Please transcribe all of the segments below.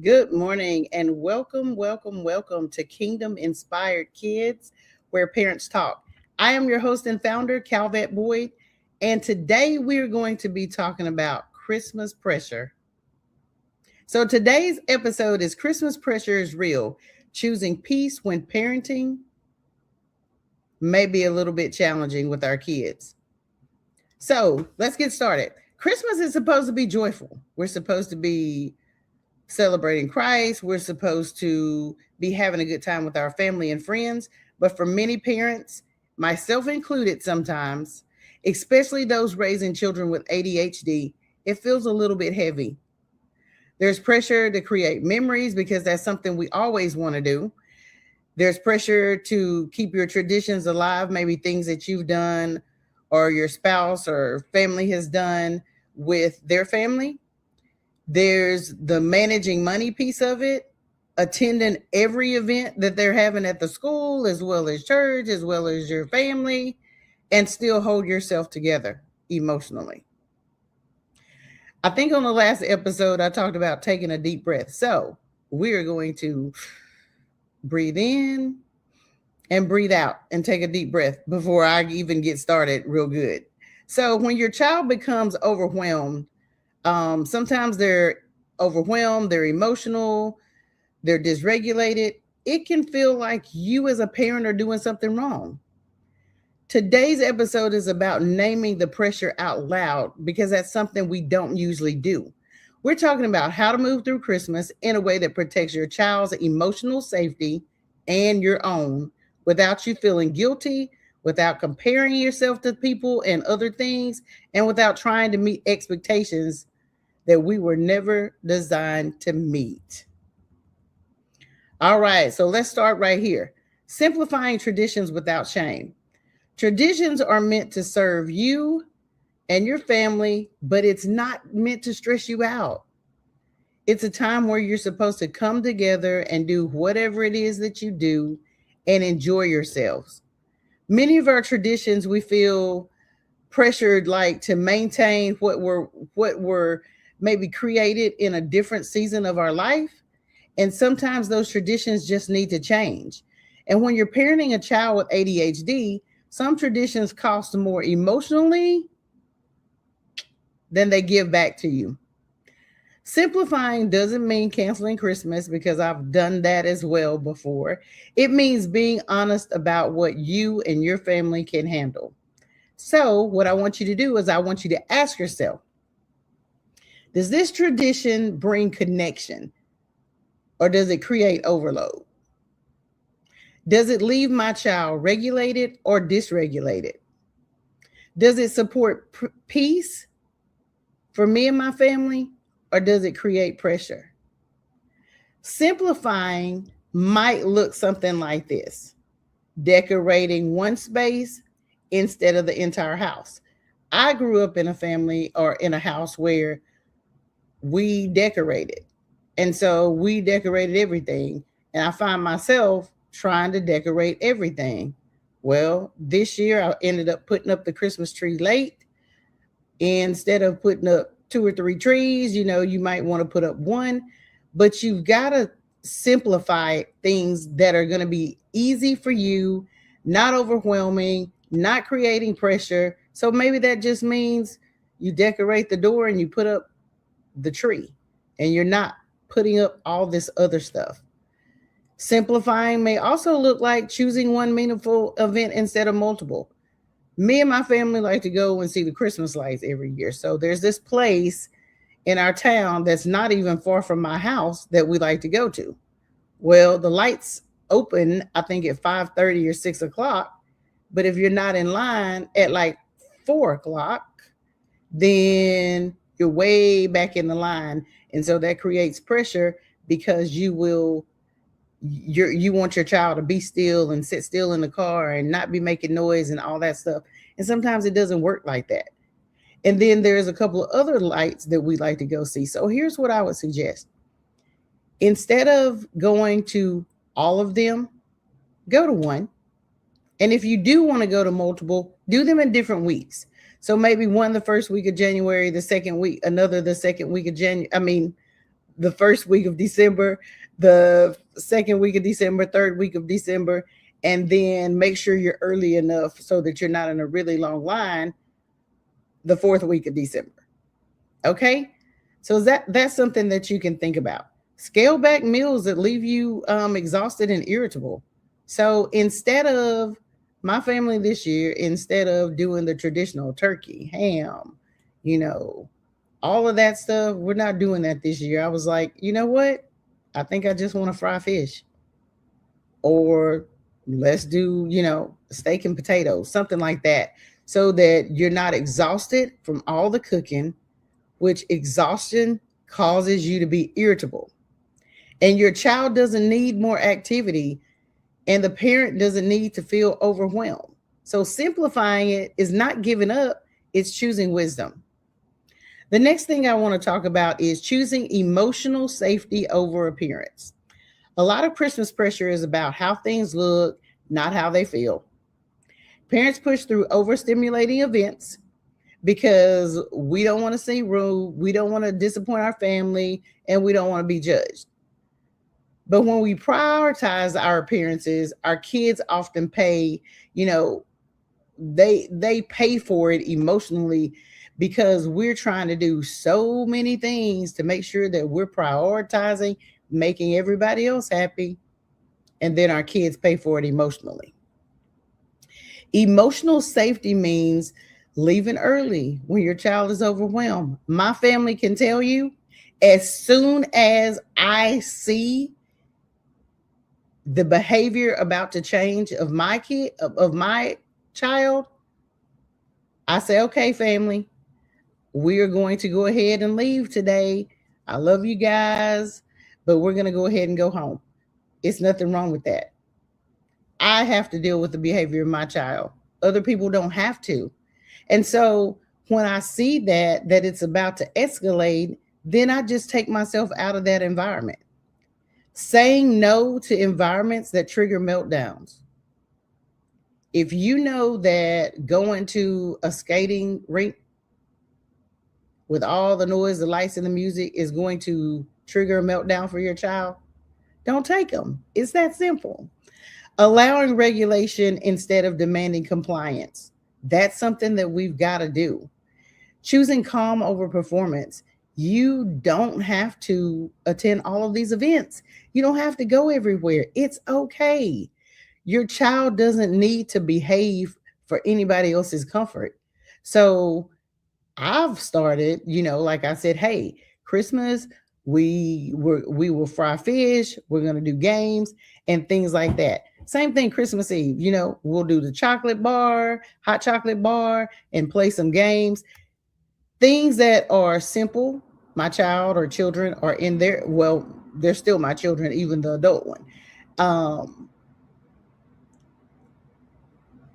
Good morning and welcome to Kingdom Inspired Kids, where parents talk. I am your host and founder, Calvette Boyd, and today we're going to be talking about Christmas pressure. So today's episode is Christmas pressure is real. Choosing peace when parenting may be a little bit challenging with our kids. So let's get started. Christmas is supposed to be joyful. We're supposed to be celebrating Christ. We're supposed to be having a good time with our family and friends. But for many parents, myself included sometimes, especially those raising children with ADHD, it feels a little bit heavy. There's pressure to create memories because that's something we always want to do. There's pressure to keep your traditions alive, maybe things that you've done or your spouse or family has done with their family. There's the managing money piece of it, attending every event that they're having at the school, as well as church, as well as your family, and still hold yourself together emotionally. I think on the last episode, I talked about taking a deep breath. So we are going to breathe in and breathe out and take a deep breath before I even get started real good. So when your child becomes overwhelmed, sometimes they're overwhelmed, they're emotional, they're dysregulated. It can feel like you as a parent are doing something wrong. Today's episode is about naming the pressure out loud because that's something we don't usually do. We're talking about how to move through Christmas in a way that protects your child's emotional safety and your own without you feeling guilty, without comparing yourself to people and other things, and without trying to meet expectations that we were never designed to meet. All right, so let's start right here. Simplifying traditions without shame. Traditions are meant to serve you and your family, but it's not meant to stress you out. It's a time where you're supposed to come together and do whatever it is that you do and enjoy yourselves. Many of our traditions we feel pressured like to maintain what were maybe created in a different season of our life, and sometimes those traditions just need to change. And when you're parenting a child with ADHD, some traditions cost more emotionally than they give back to you. Simplifying doesn't mean canceling Christmas because I've done that as well before. It means being honest about what you and your family can handle. So, what I want you to do is I want you to ask yourself, does this tradition bring connection or does it create overload? Does it leave my child regulated or dysregulated? Does it support peace for me and my family or does it create pressure? Simplifying might look something like this: decorating one space instead of the entire house. I grew up in a family or in a house where we decorated. And so we decorated everything. And I find myself trying to decorate everything. Well, this year I ended up putting up the Christmas tree late. Instead of putting up two or three trees, you might want to put up one, but you've got to simplify things that are going to be easy for you, not overwhelming, not creating pressure. So maybe that just means you decorate the door and you put up the tree and you're not putting up all this other stuff. Simplifying may also look like choosing one meaningful event instead of multiple. Me and my family like to go and see the Christmas lights every year. So there's this place in our town that's not even far from my house that we like to go to. Well, the lights open, I think at 5:30 or 6 o'clock. But if you're not in line at like 4 o'clock, then you're way back in the line. And so that creates pressure because you want your child to be still and sit still in the car and not be making noise and all that stuff. And sometimes it doesn't work like that. And then there's a couple of other lights that we like to go see. So here's what I would suggest. Instead of going to all of them, go to one. And if you do want to go to multiple, do them in different weeks. So maybe one the first week of January, the second week, another the second week of January. the first week of December, the second week of December, third week of December, and then make sure you're early enough so that you're not in a really long line the fourth week of December. Okay? So that's something that you can think about. Scale back meals that leave you exhausted and irritable. So instead of my family this year, instead of doing the traditional turkey, ham, you know, all of that stuff, we're not doing that this year. I was like, you know what? I think I just want to fry fish. Or let's do, steak and potatoes, something like that. So that you're not exhausted from all the cooking, which exhaustion causes you to be irritable. And your child doesn't need more activity, and the parent doesn't need to feel overwhelmed. So simplifying it is not giving up, it's choosing wisdom. The next thing I want to talk about is choosing emotional safety over appearance. A lot of Christmas pressure is about how things look, not how they feel. Parents push through overstimulating events because we don't want to seem rude, we don't want to disappoint our family, and we don't want to be judged. But when we prioritize our appearances, our kids often pay, they pay for it emotionally because we're trying to do so many things to make sure that we're prioritizing making everybody else happy, and then our kids pay for it emotionally. Emotional safety means leaving early when your child is overwhelmed. My family can tell you, as soon as I see the behavior about to change of my kid, of my child, I say, okay, family, we are going to go ahead and leave today. I love you guys, but we're going to go ahead and go home. It's nothing wrong with that. I have to deal with the behavior of my child. Other people don't have to. And so when I see that it's about to escalate, then I just take myself out of that environment. Saying no to environments that trigger meltdowns. If you know that going to a skating rink with all the noise, the lights, and the music is going to trigger a meltdown for your child, don't take them. It's that simple. Allowing regulation instead of demanding compliance. That's something that we've got to do. Choosing calm over performance. You don't have to attend all of these events. You don't have to go everywhere. It's okay. Your child doesn't need to behave for anybody else's comfort. So I've started, like I said, hey, Christmas, we will fry fish, we're gonna do games and things like that. Same thing Christmas Eve, we'll do the chocolate bar, hot chocolate bar, and play some games. Things that are simple. My child or children are in there. Well, they're still my children, even the adult one.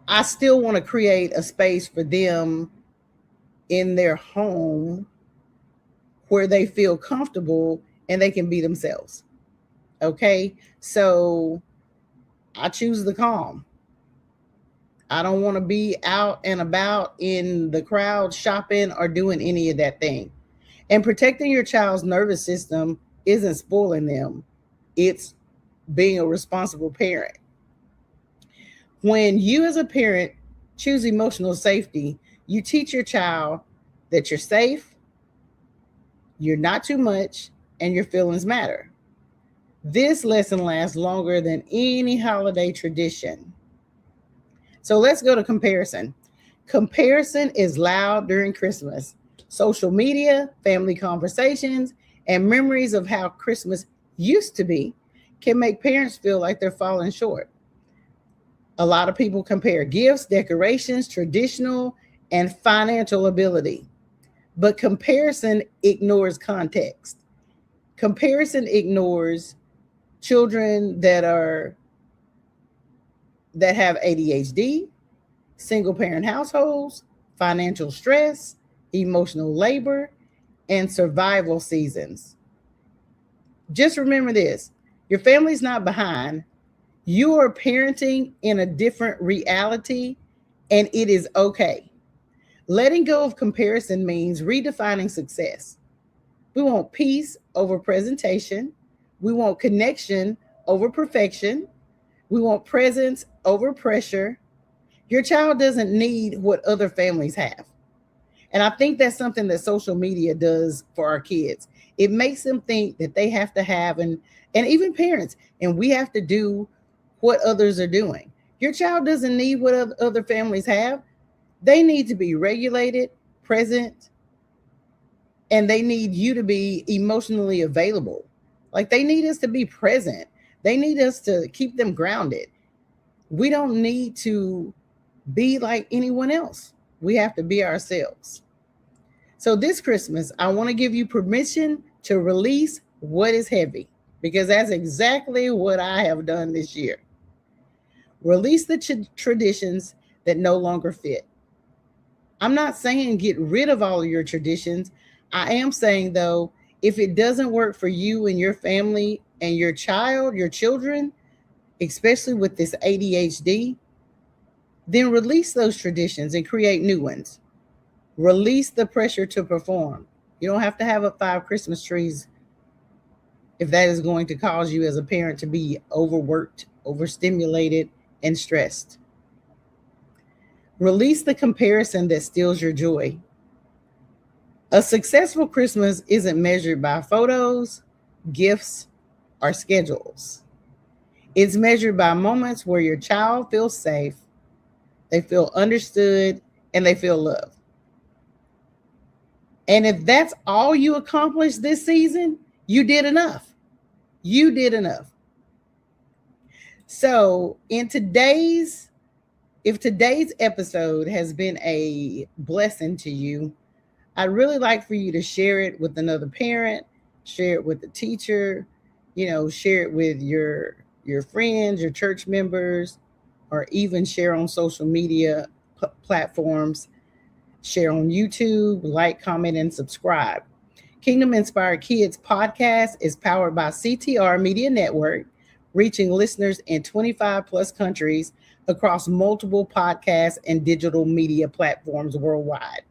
I still want to create a space for them in their home where they feel comfortable and they can be themselves. Okay. So I choose the calm. I don't want to be out and about in the crowd shopping or doing any of that thing. And protecting your child's nervous system isn't spoiling them, it's being a responsible parent. When you, as a parent, choose emotional safety, you teach your child that you're safe, you're not too much, and your feelings matter. This lesson lasts longer than any holiday tradition. So let's go to comparison. Comparison is loud during Christmas. Social media, family conversations, and memories of how Christmas used to be can make parents feel like they're falling short. A lot of people compare gifts, decorations, traditional, and financial ability. But comparison ignores context. Comparison ignores children that have ADHD, single parent households, financial stress, emotional labor, and survival seasons. Just remember this, your family's not behind. You are parenting in a different reality, and it is okay. Letting go of comparison means redefining success. We want peace over presentation. We want connection over perfection. We want presence over pressure. Your child doesn't need what other families have. And I think that's something that social media does for our kids. It makes them think that they have to have, and even parents, and we have to do what others are doing. Your child doesn't need what other families have. They need to be regulated, present, and they need you to be emotionally available. Like they need us to be present. They need us to keep them grounded. We don't need to be like anyone else. We have to be ourselves. So this Christmas, I want to give you permission to release what is heavy, because that's exactly what I have done this year. Release the traditions that no longer fit. I'm not saying get rid of all of your traditions. I am saying, though, if it doesn't work for you and your family and your child, your children, especially with this ADHD, then release those traditions and create new ones. Release the pressure to perform. You don't have to have 5 Christmas trees if that is going to cause you as a parent to be overworked, overstimulated, and stressed. Release the comparison that steals your joy. A successful Christmas isn't measured by photos, gifts, or schedules. It's measured by moments where your child feels safe, they feel understood, and they feel loved. And if that's all you accomplished this season, you did enough. You did enough. So, if today's episode has been a blessing to you, I'd really like for you to share it with another parent, share it with the teacher, share it with your friends, your church members, or even share on social media platforms. Share on YouTube, like, comment, and subscribe. Kingdom Inspired Kids podcast is powered by CTR Media Network, reaching listeners in 25 plus countries across multiple podcasts and digital media platforms worldwide.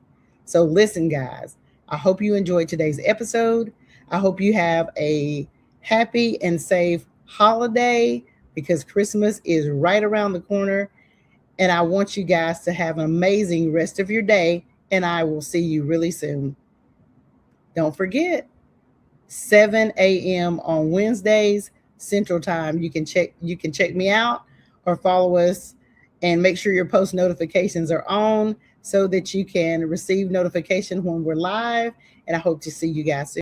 So listen, guys, I hope you enjoyed today's episode. I hope you have a happy and safe holiday, because Christmas is right around the corner. And I want you guys to have an amazing rest of your day. And I will see you really soon. Don't forget, 7 a.m. on Wednesdays, Central Time. You can check me out or follow us, and make sure your post notifications are on so that you can receive notification when we're live. And I hope to see you guys soon.